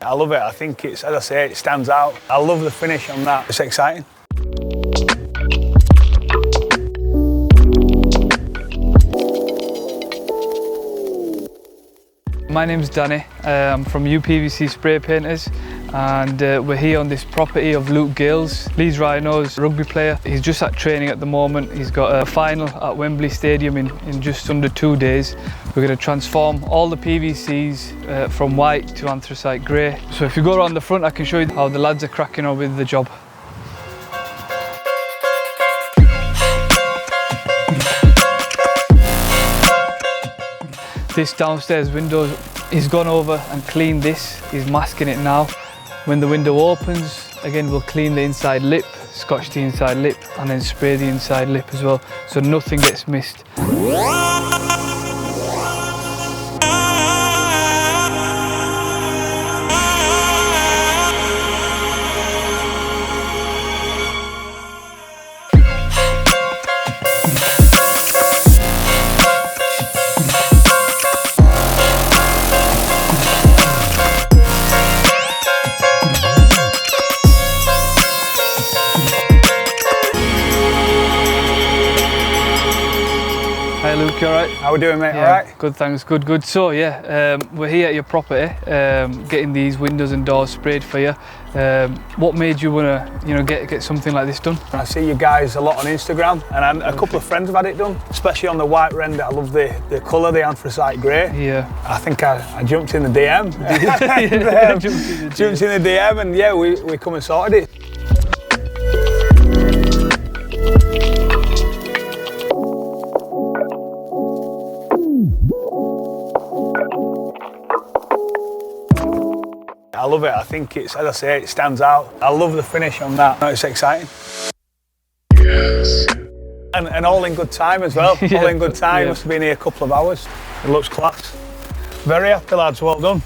I love it. I think it's, as I say, it stands out. I love the finish on that. It's exciting. My name's Danny. I'm from UPVC Spray Painters, and we're here on this property of Luke Gales, Leeds Rhinos rugby player. He's just at training at the moment. He's got a final at Wembley Stadium in just under 2 days. We're going to transform all the PVCs from white to anthracite grey. So if you go around the front, I can show you how the lads are cracking on with the job. This downstairs window, he's gone over and cleaned this. He's masking it now. When the window opens, again, we'll clean the inside lip, scotch the inside lip, and then spray the inside lip as well, so nothing gets missed. Hi Luke, you alright? How we doing, mate? Yeah, Alright? good, thanks, good. So yeah, we're here at your property, getting these windows and doors sprayed for you. What made you want to, get something like this done? I see you guys a lot on Instagram, and a couple of friends have had it done, especially on the white render. I love the colour, the anthracite grey. Yeah. I think I jumped in the DM. Jumped in the DM, and yeah, we come and sorted it. I love it. I think it's, as I say, it stands out. I love the finish on that. It's exciting. Yes. And all in good time as well. Yeah. All in good time. Yeah. Must have been here a couple of hours. It looks class. Very happy, lads. Well done.